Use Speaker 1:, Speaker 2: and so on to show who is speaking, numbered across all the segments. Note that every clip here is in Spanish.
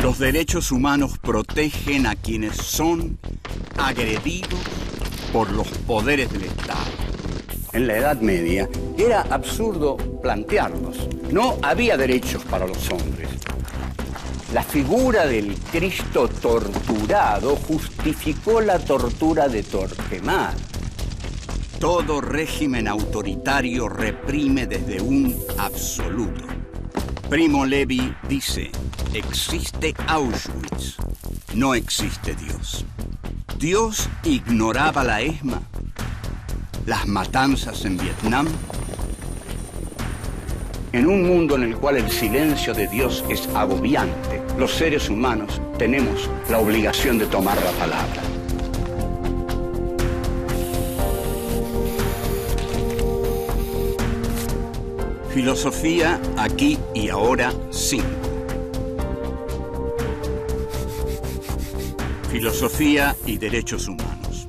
Speaker 1: Los derechos humanos protegen a quienes son agredidos por los poderes del Estado. En la Edad Media era absurdo plantearlos. No había derechos para los hombres. La figura del Cristo torturado justificó la tortura de Torquemada. Todo régimen autoritario reprime desde un absoluto. Primo Levi dice: existe Auschwitz, no existe Dios. ¿Dios ignoraba la ESMA? ¿Las matanzas en Vietnam? En un mundo en el cual el silencio de Dios es agobiante, los seres humanos tenemos la obligación de tomar la palabra. Filosofía aquí y ahora 5. Filosofía y derechos humanos.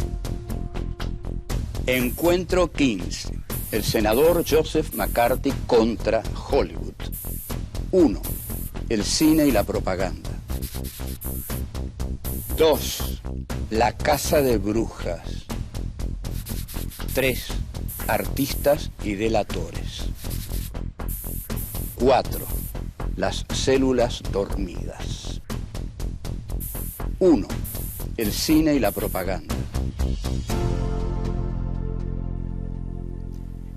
Speaker 1: Encuentro 15. El senador Joseph McCarthy contra Hollywood. 1. El cine y la propaganda. 2. La casa de brujas. 3. Artistas y delatores. 4. Las células dormidas. 1. El cine y la propaganda.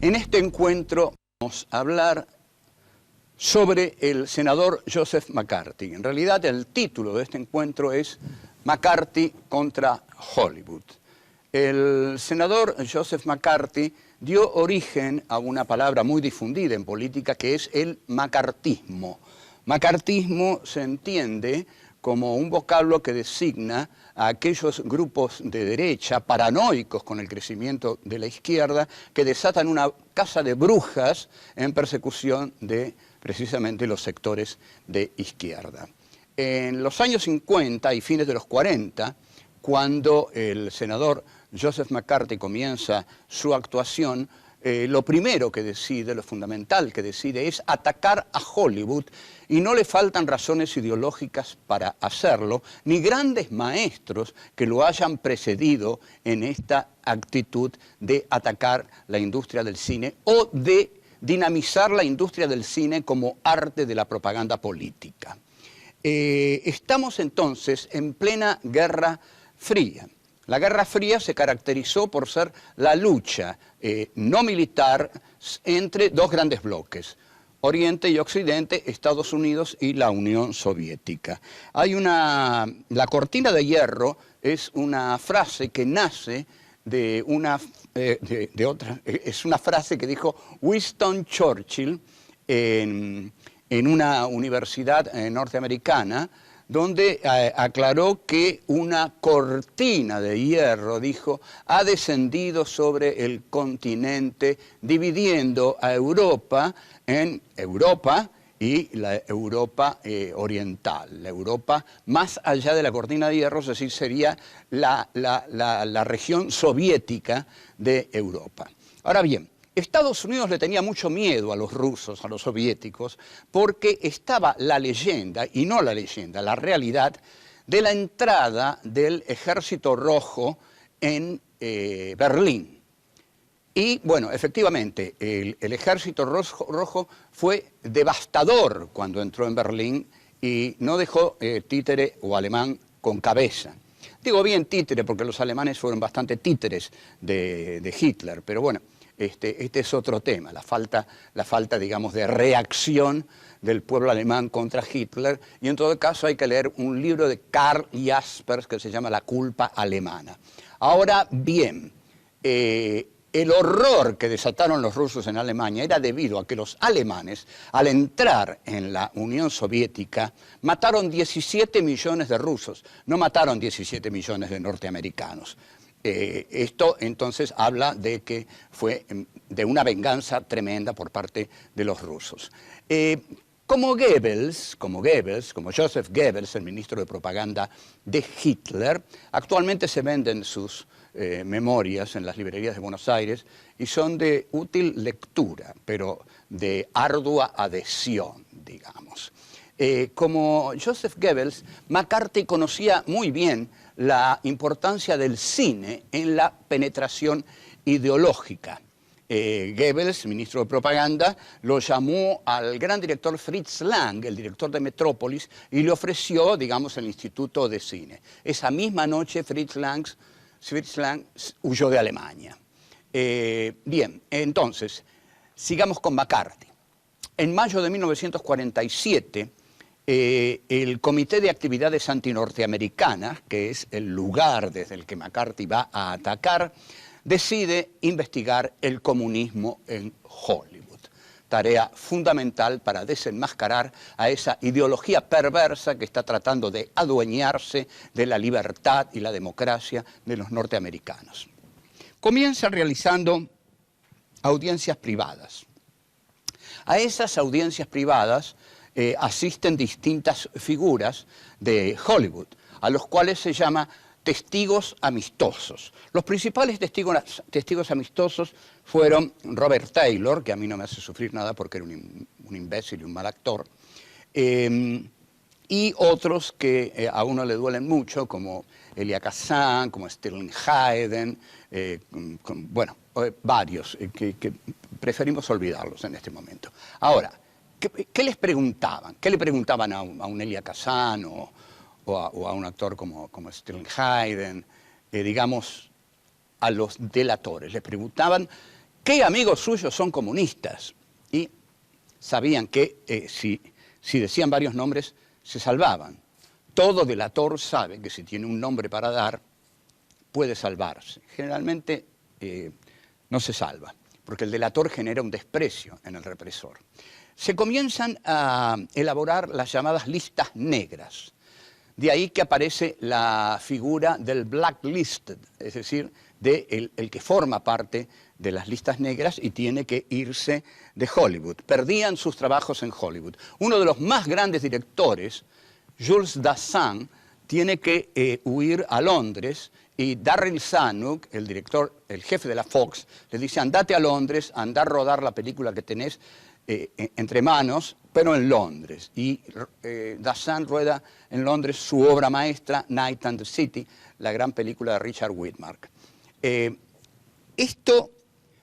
Speaker 1: En este encuentro vamos a hablar sobre el senador Joseph McCarthy. En realidad el título de este encuentro es McCarthy contra Hollywood. El senador Joseph McCarthy dio origen a una palabra muy difundida en política que es el macartismo. Macartismo se entiende como un vocablo que designa a aquellos grupos de derecha paranoicos con el crecimiento de la izquierda que desatan una casa de brujas en persecución de precisamente los sectores de izquierda. En los años 50 y fines de los 40, cuando el senador Joseph McCarthy comienza su actuación, lo primero que decide, lo fundamental que decide es atacar a Hollywood, y no le faltan razones ideológicas para hacerlo, ni grandes maestros que lo hayan precedido en esta actitud de atacar la industria del cine o de dinamizar la industria del cine como arte de la propaganda política. Estamos entonces en plena Guerra Fría. La Guerra Fría se caracterizó por ser la lucha no militar entre dos grandes bloques, Oriente y Occidente, Estados Unidos y la Unión Soviética. La cortina de hierro es una frase que nace de es una frase que dijo Winston Churchill en una universidad norteamericana, donde aclaró que una cortina de hierro, dijo, ha descendido sobre el continente, dividiendo a Europa en Europa y la Europa oriental. La Europa más allá de la cortina de hierro, es decir, sería la región soviética de Europa. Ahora bien, Estados Unidos le tenía mucho miedo a los rusos, a los soviéticos, porque estaba la leyenda, y no la leyenda, la realidad, de la entrada del Ejército Rojo en Berlín. Y bueno, efectivamente, el Ejército Rojo fue devastador cuando entró en Berlín y no dejó títere o alemán con cabeza. Digo bien títere porque los alemanes fueron bastante títeres de Hitler, pero bueno, este es otro tema, la falta, digamos, de reacción del pueblo alemán contra Hitler, y en todo caso hay que leer un libro de Karl Jaspers que se llama La culpa alemana. Ahora bien, el horror que desataron los rusos en Alemania era debido a que los alemanes, al entrar en la Unión Soviética, mataron 17 millones de rusos, no mataron 17 millones de norteamericanos. Esto entonces habla de que fue de una venganza tremenda por parte de los rusos. Como Joseph Goebbels, el ministro de propaganda de Hitler, actualmente se venden sus memorias en las librerías de Buenos Aires y son de útil lectura, pero de ardua adhesión, digamos. Como Joseph Goebbels, McCarthy conocía muy bien la importancia del cine en la penetración ideológica. Goebbels, ministro de Propaganda, lo llamó al gran director Fritz Lang, el director de Metrópolis, y le ofreció, digamos, el Instituto de Cine. Esa misma noche Fritz Lang huyó de Alemania. Bien, entonces, sigamos con McCarthy. En mayo de 1947, el Comité de Actividades Antinorteamericanas, que es el lugar desde el que McCarthy va a atacar, decide investigar el comunismo en Hollywood. Tarea fundamental para desenmascarar a esa ideología perversa que está tratando de adueñarse de la libertad y la democracia de los norteamericanos. Comienza realizando audiencias privadas. A esas audiencias privadas asisten distintas figuras de Hollywood, a los cuales se llama testigos amistosos. Los principales testigos amistosos fueron Robert Taylor, que a mí no me hace sufrir nada porque era un imbécil y un mal actor, y otros que a uno le duelen mucho, como Elia Kazan, como Sterling Hayden, bueno, varios que preferimos olvidarlos en este momento. Ahora, ¿qué les preguntaban? ¿Qué le preguntaban a un Elia Kazan o a un actor como Sterling Hayden, digamos, a los delatores? Les preguntaban qué amigos suyos son comunistas y sabían que si decían varios nombres se salvaban. Todo delator sabe que si tiene un nombre para dar puede salvarse. Generalmente no se salva, porque el delator genera un desprecio en el represor. Se comienzan a elaborar las llamadas listas negras. De ahí que aparece la figura del blacklisted, es decir, de el que forma parte de las listas negras y tiene que irse de Hollywood. Perdían sus trabajos en Hollywood. Uno de los más grandes directores, Jules Dassin, tiene que huir a Londres y Darryl Zanuck, el director, el jefe de la Fox, le dice: andate a Londres, andá a rodar la película que tenés entre manos, pero en Londres. Y Dassin rueda en Londres su obra maestra, Night and the City, la gran película de Richard Widmark. Esto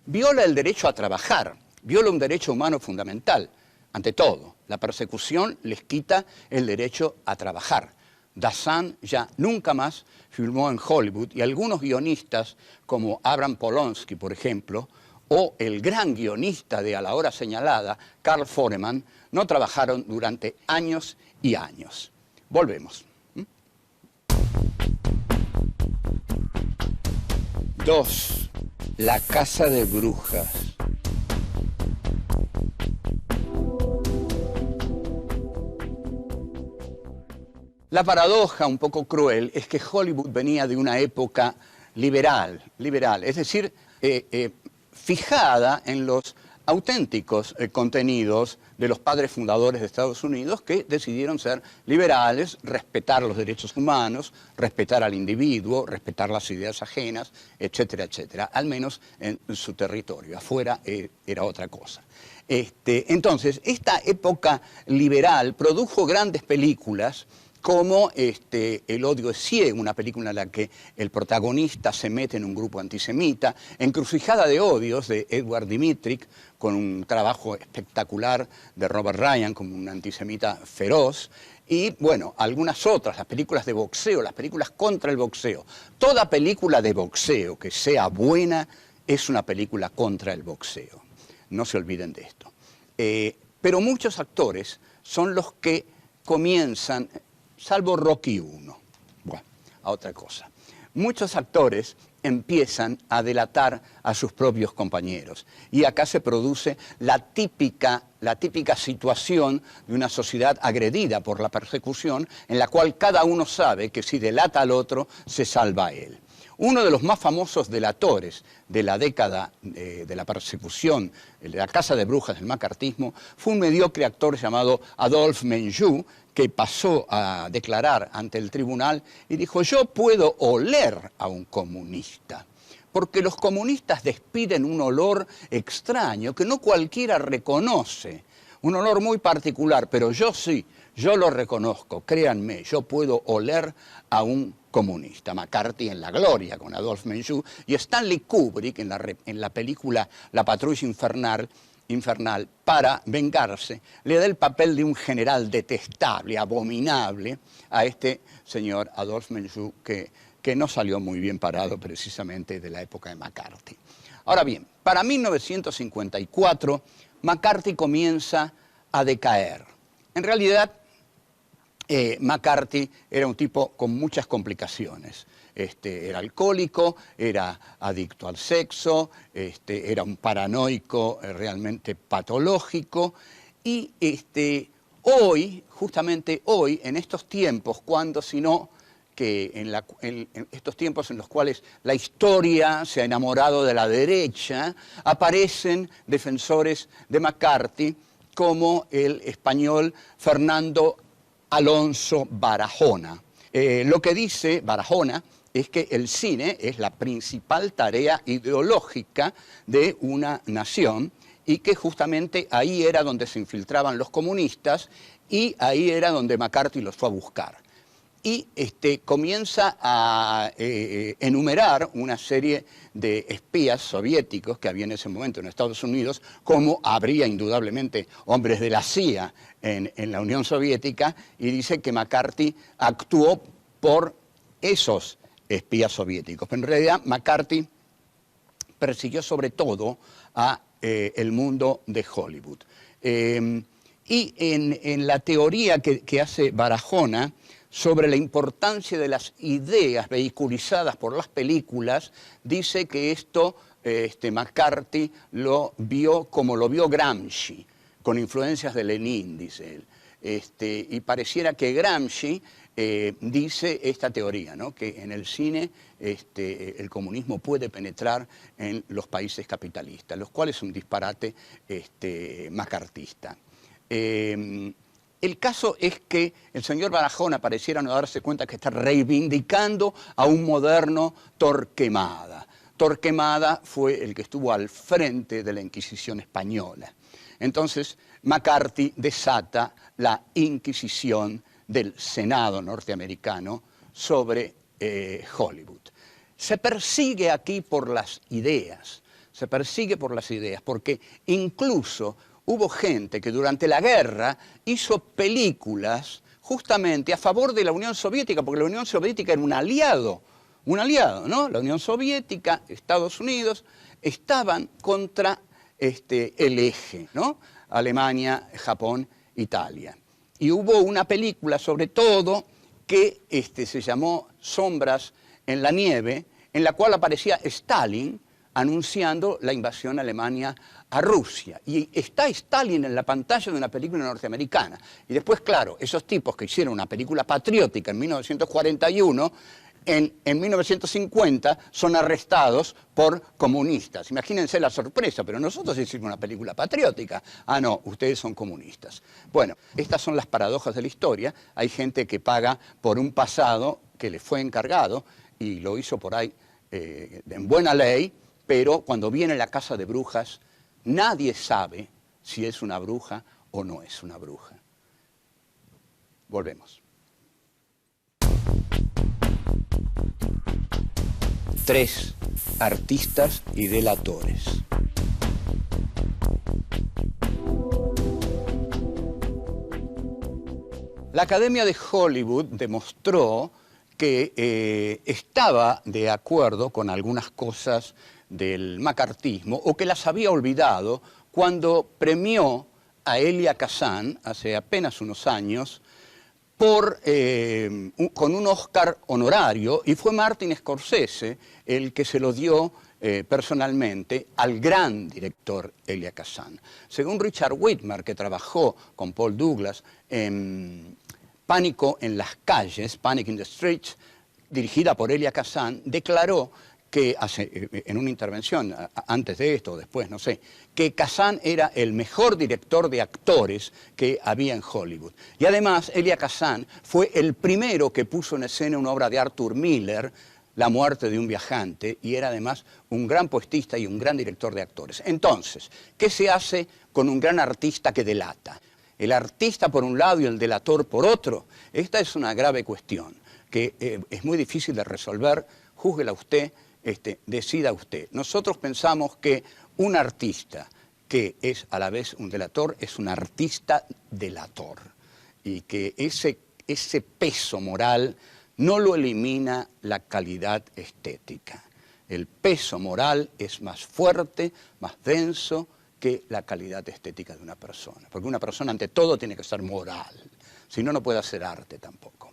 Speaker 1: viola el derecho a trabajar, viola un derecho humano fundamental. Ante todo, la persecución les quita el derecho a trabajar. Dassin ya nunca más filmó en Hollywood y algunos guionistas, como Abram Polonsky, por ejemplo, o el gran guionista de A la hora señalada, Carl Foreman, no trabajaron durante años y años. Volvemos. 2. La casa de brujas. La paradoja un poco cruel es que Hollywood venía de una época liberal, es decir, fijada en los auténticos contenidos de los padres fundadores de Estados Unidos, que decidieron ser liberales, respetar los derechos humanos, respetar al individuo, respetar las ideas ajenas, etcétera, etcétera, al menos en su territorio. Afuera era otra cosa. Entonces, esta época liberal produjo grandes películas como El odio es ciego, una película en la que el protagonista se mete en un grupo antisemita, Encrucijada de odios, de Edward Dmytryk, con un trabajo espectacular de Robert Ryan como un antisemita feroz, y bueno, algunas otras, las películas de boxeo, las películas contra el boxeo. Toda película de boxeo que sea buena es una película contra el boxeo. No se olviden de esto. Pero muchos actores son los que comienzan, salvo Rocky I, bueno, a otra cosa. Muchos actores empiezan a delatar a sus propios compañeros. Y acá se produce la típica situación de una sociedad agredida por la persecución, en la cual cada uno sabe que si delata al otro, se salva a él. Uno de los más famosos delatores de la década de la persecución, de la casa de brujas del macartismo, fue un mediocre actor llamado Adolphe Menjou, que pasó a declarar ante el tribunal y dijo: yo puedo oler a un comunista, porque los comunistas despiden un olor extraño que no cualquiera reconoce, un olor muy particular, pero yo sí, yo lo reconozco, créanme, yo puedo oler a un comunista. McCarthy en la gloria con Adolphe Menjou, y Stanley Kubrick en la película La Patrulla Infernal, para vengarse, le da el papel de un general detestable, abominable, a este señor Adolphe Menjou, que no salió muy bien parado precisamente de la época de McCarthy. Ahora bien, para 1954, McCarthy comienza a decaer. En realidad, McCarthy era un tipo con muchas complicaciones. Era alcohólico, era adicto al sexo, era un paranoico realmente patológico. Y hoy, justamente hoy, en estos tiempos, cuando si no que en estos tiempos en los cuales la historia se ha enamorado de la derecha, aparecen defensores de McCarthy como el español Fernando Alonso Barahona. Lo que dice Barahona es que el cine es la principal tarea ideológica de una nación y que justamente ahí era donde se infiltraban los comunistas y ahí era donde McCarthy los fue a buscar. Y comienza a enumerar una serie de espías soviéticos que había en ese momento en Estados Unidos, como habría indudablemente hombres de la CIA en la Unión Soviética, y dice que McCarthy actuó por esos espías soviéticos. Pero en realidad McCarthy persiguió sobre todo a el mundo de Hollywood. Y en la teoría que hace Barahona sobre la importancia de las ideas vehiculizadas por las películas, dice que esto McCarthy lo vio como lo vio Gramsci, con influencias de Lenin, dice él. Y pareciera que Gramsci dice esta teoría, ¿no? Que en el cine el comunismo puede penetrar en los países capitalistas, lo cual es un disparate macartista. El caso es que el señor Barahona pareciera no darse cuenta que está reivindicando a un moderno Torquemada. Torquemada fue el que estuvo al frente de la Inquisición española. Entonces, McCarthy desata la Inquisición del Senado norteamericano sobre Hollywood. Se persigue aquí por las ideas, porque incluso hubo gente que durante la guerra hizo películas justamente a favor de la Unión Soviética, porque la Unión Soviética era un aliado, ¿no? La Unión Soviética, Estados Unidos, estaban contra el eje, ¿no? Alemania, Japón, Italia. Y hubo una película, sobre todo, que se llamó Sombras en la nieve, en la cual aparecía Stalin anunciando la invasión alemana a Rusia. Y está Stalin en la pantalla de una película norteamericana. Y después, claro, esos tipos que hicieron una película patriótica en 1941, en 1950 son arrestados por comunistas. Imagínense la sorpresa, pero nosotros hicimos una película patriótica. Ah, no, ustedes son comunistas. Bueno, estas son las paradojas de la historia. Hay gente que paga por un pasado que le fue encargado y lo hizo por ahí en buena ley, pero cuando viene la casa de brujas, nadie sabe si es una bruja o no es una bruja. Volvemos. 3 artistas y delatores. La Academia de Hollywood demostró que estaba de acuerdo con algunas cosas del macartismo o que las había olvidado cuando premió a Elia Kazan hace apenas unos años con un Oscar honorario, y fue Martin Scorsese el que se lo dio personalmente al gran director Elia Kazan. Según Richard Widmark, que trabajó con Paul Douglas en Pánico en las calles, Panic in the Streets, dirigida por Elia Kazan, declaró que en una intervención, antes de esto o después, no sé, que Kazan era el mejor director de actores que había en Hollywood. Y además, Elia Kazan fue el primero que puso en escena una obra de Arthur Miller, La muerte de un viajante, y era además un gran poetista y un gran director de actores. Entonces, ¿qué se hace con un gran artista que delata? el artista por un lado y el delator por otro. Esta es una grave cuestión que es muy difícil de resolver. Júzguela usted, decida usted. Nosotros pensamos que un artista que es a la vez un delator es un artista delator y que ese peso moral no lo elimina la calidad estética. El peso moral es más fuerte, más denso que la calidad estética de una persona. Porque una persona ante todo tiene que ser moral, si no, no puede hacer arte tampoco.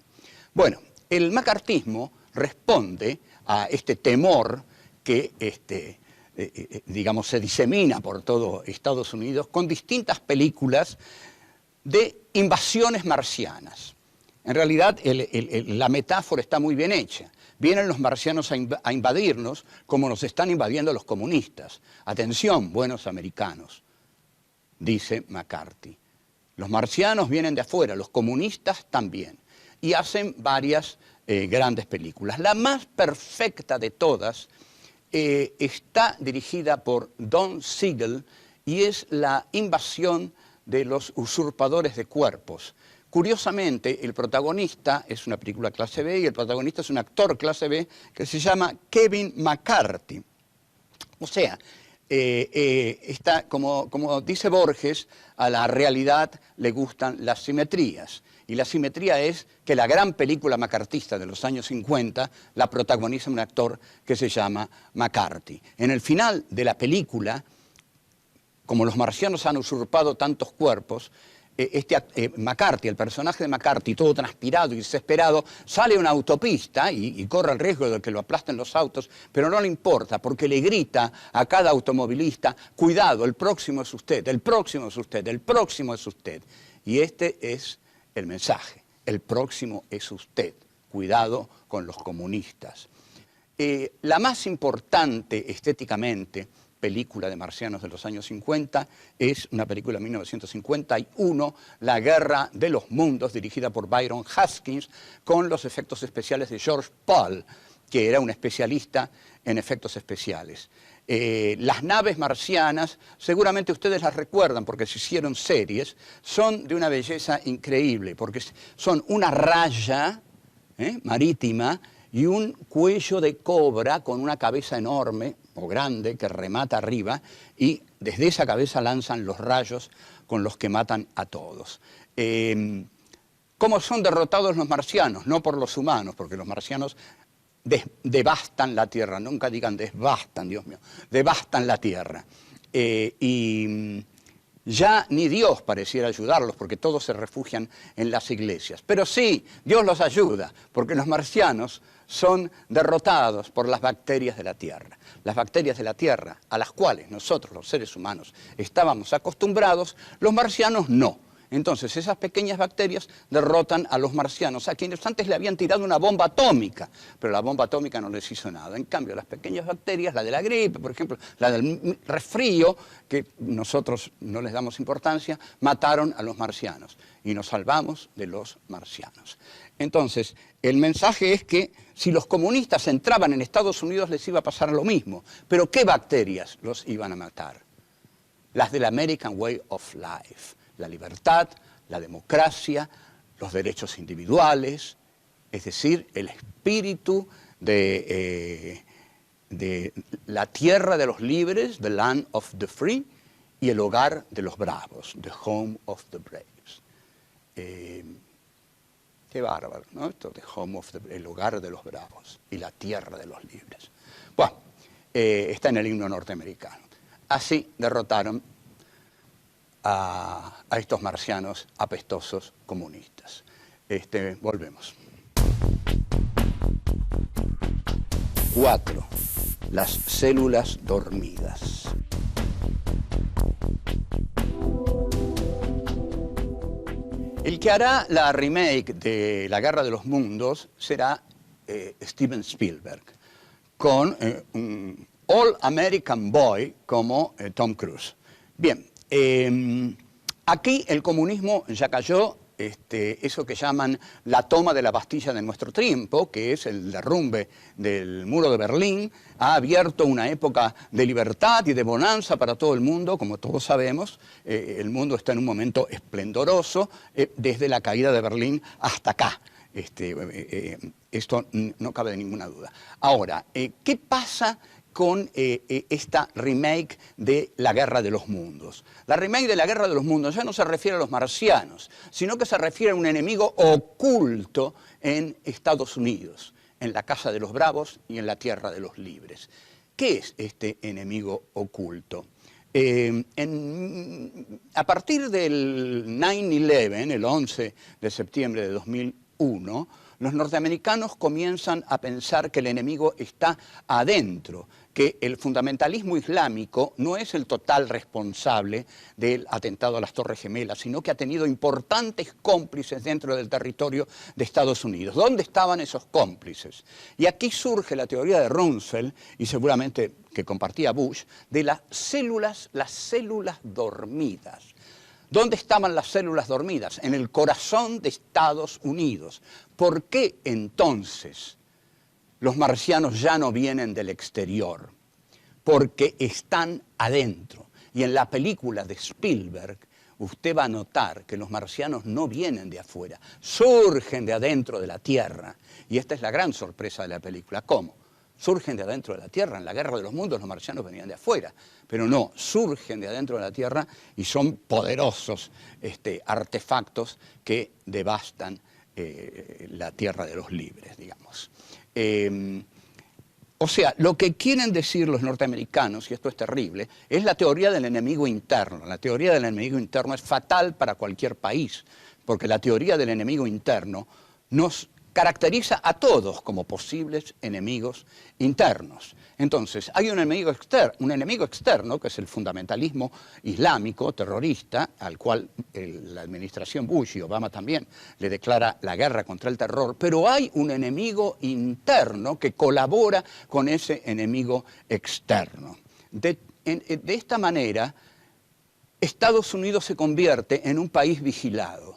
Speaker 1: Bueno, el macartismo responde a este temor que digamos, se disemina por todo Estados Unidos con distintas películas de invasiones marcianas. En realidad, la metáfora está muy bien hecha. Vienen los marcianos a invadirnos como nos están invadiendo los comunistas. Atención, buenos americanos, dice McCarthy. Los marcianos vienen de afuera, los comunistas también. Y hacen varias grandes películas. La más perfecta de todas está dirigida por Don Siegel y es la invasión de los usurpadores de cuerpos. Curiosamente, el protagonista es una película clase B y el protagonista es un actor clase B que se llama Kevin McCarthy. O sea, como dice Borges, a la realidad le gustan las simetrías. Y la simetría es que la gran película macartista de los años 50 la protagoniza un actor que se llama McCarthy. En el final de la película, como los marcianos han usurpado tantos cuerpos, McCarthy, el personaje de McCarthy, todo transpirado y desesperado, sale a una autopista y corre el riesgo de que lo aplasten los autos, pero no le importa porque le grita a cada automovilista: cuidado, el próximo es usted, el próximo es usted, el próximo es usted. Y este es el mensaje: el próximo es usted, cuidado con los comunistas. La más importante estéticamente película de marcianos de los años 50 es una película de 1951, La Guerra de los Mundos, dirigida por Byron Haskins, con los efectos especiales de George Pal, que era un especialista en efectos especiales. Las naves marcianas, seguramente ustedes las recuerdan porque se hicieron series, son de una belleza increíble, porque son una raya marítima y un cuello de cobra con una cabeza enorme o grande que remata arriba, y desde esa cabeza lanzan los rayos con los que matan a todos. ¿Cómo son derrotados los marcianos? No por los humanos, porque los marcianos devastan la tierra, nunca digan desbastan, Dios mío, devastan la tierra. Y ya ni Dios pareciera ayudarlos, porque todos se refugian en las iglesias. Pero sí, Dios los ayuda, porque los marcianos son derrotados por las bacterias de la tierra. Las bacterias de la tierra, a las cuales nosotros, los seres humanos, estábamos acostumbrados, los marcianos no. Entonces esas pequeñas bacterias derrotan a los marcianos, a quienes antes le habían tirado una bomba atómica, pero la bomba atómica no les hizo nada. En cambio, las pequeñas bacterias, la de la gripe, por ejemplo, la del resfrío, que nosotros no les damos importancia, mataron a los marcianos y nos salvamos de los marcianos. Entonces, el mensaje es que si los comunistas entraban en Estados Unidos les iba a pasar lo mismo. Pero ¿qué bacterias los iban a matar? Las del American Way of Life. La libertad, la democracia, los derechos individuales, es decir, el espíritu de la tierra de los libres, the land of the free, y el hogar de los bravos, the home of the braves. Qué bárbaro, ¿no? Esto de el hogar de los bravos y la tierra de los libres. Bueno, está en el himno norteamericano. Así derrotaron a estos marcianos apestosos comunistas. Volvemos. 4. Las células dormidas. El que hará la remake de La Guerra de los Mundos será Steven Spielberg, con un All American Boy como Tom Cruise. Bien, aquí el comunismo ya cayó eso que llaman la toma de la Bastilla de nuestro tiempo, que es el derrumbe del muro de Berlín, ha abierto una época de libertad y de bonanza para todo el mundo, como todos sabemos. El mundo está en un momento esplendoroso desde la caída de Berlín hasta acá. Esto no cabe de ninguna duda. Ahora, ¿qué pasa con esta remake de La Guerra de los Mundos? La remake de La Guerra de los Mundos ya no se refiere a los marcianos, sino que se refiere a un enemigo oculto en Estados Unidos, en la Casa de los Bravos y en la Tierra de los Libres. ¿Qué es este enemigo oculto? A partir del 9/11, el 11 de septiembre de 2001, los norteamericanos comienzan a pensar que el enemigo está adentro, que el fundamentalismo islámico no es el total responsable del atentado a las Torres Gemelas, sino que ha tenido importantes cómplices dentro del territorio de Estados Unidos. ¿Dónde estaban esos cómplices? Y aquí surge la teoría de Rumsfeld, y seguramente que compartía Bush, de las células dormidas. ¿Dónde estaban las células dormidas? En el corazón de Estados Unidos. ¿Por qué entonces los marcianos ya no vienen del exterior? Porque están adentro. Y en la película de Spielberg, usted va a notar que los marcianos no vienen de afuera, surgen de adentro de la Tierra. Y esta es la gran sorpresa de la película. ¿Cómo? Surgen de adentro de la Tierra. En la Guerra de los Mundos los marcianos venían de afuera, pero no, surgen de adentro de la Tierra y son poderosos artefactos que devastan la Tierra de los Libres, digamos. O sea, lo que quieren decir los norteamericanos, y esto es terrible, es la teoría del enemigo interno. La teoría del enemigo interno es fatal para cualquier país, porque la teoría del enemigo interno nos caracteriza a todos como posibles enemigos internos. Entonces, hay un enemigo externo, que es el fundamentalismo islámico, terrorista, al cual la administración Bush y Obama también le declara la guerra contra el terror, pero hay un enemigo interno que colabora con ese enemigo externo. De esta manera, Estados Unidos se convierte en un país vigilado.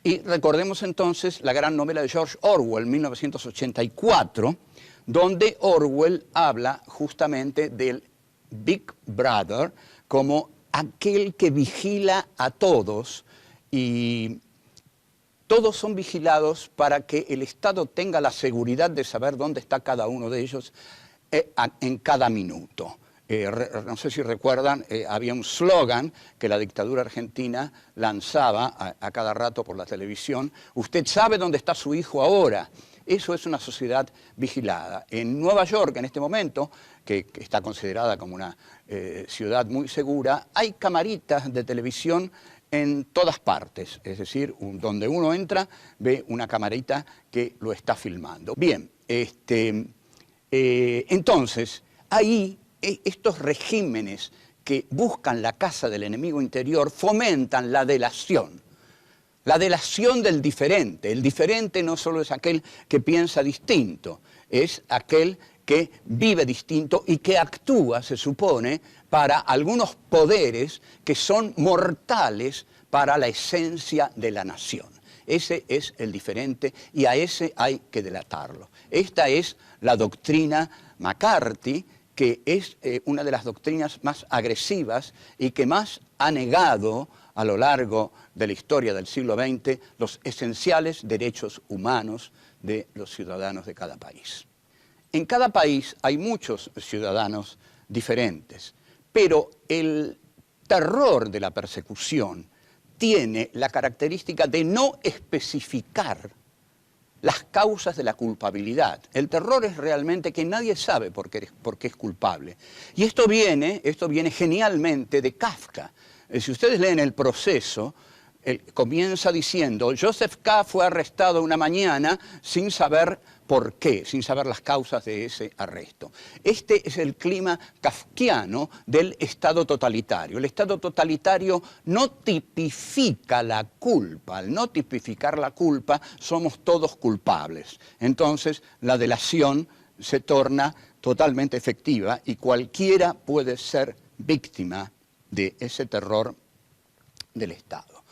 Speaker 1: Y recordemos entonces la gran novela de George Orwell, 1984, donde Orwell habla justamente del Big Brother como aquel que vigila a todos, y todos son vigilados para que el Estado tenga la seguridad de saber dónde está cada uno de ellos en cada minuto. No sé si recuerdan, había un slogan que la dictadura argentina lanzaba a cada rato por la televisión: usted sabe dónde está su hijo ahora. Eso es una sociedad vigilada. En Nueva York, en este momento, que está considerada como una ciudad muy segura, hay camaritas de televisión en todas partes. Es decir, donde uno entra, ve una camarita que lo está filmando. Bien, entonces, ahí estos regímenes que buscan la casa del enemigo interior fomentan la delación del diferente. El diferente no solo es aquel que piensa distinto, es aquel que vive distinto y que actúa, se supone, para algunos poderes que son mortales para la esencia de la nación. Ese es el diferente y a ese hay que delatarlo. Esta es la doctrina McCarthy, que es una de las doctrinas más agresivas y que más ha negado a lo largo de la historia del siglo XX los esenciales derechos humanos de los ciudadanos de cada país. En cada país hay muchos ciudadanos diferentes, pero el terror de la persecución tiene la característica de no especificar las causas de la culpabilidad. El terror es realmente que nadie sabe por qué es culpable. Y esto viene genialmente de Kafka. Si ustedes leen El Proceso, comienza diciendo: Joseph K. fue arrestado una mañana sin saber por qué, sin saber las causas de ese arresto. Este es el clima kafkiano del Estado totalitario. El Estado totalitario no tipifica la culpa. Al no tipificar la culpa, somos todos culpables. Entonces, la delación se torna totalmente efectiva y cualquiera puede ser víctima de ese terror del Estado.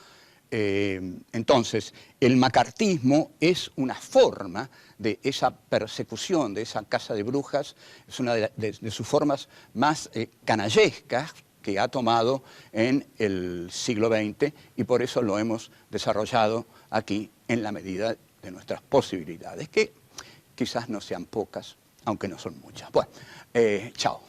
Speaker 1: Entonces, el macartismo es una forma de esa persecución, de esa caza de brujas, es una de sus formas más canallescas que ha tomado en el siglo XX, y por eso lo hemos desarrollado aquí en la medida de nuestras posibilidades, que quizás no sean pocas, aunque no son muchas. Bueno, chao.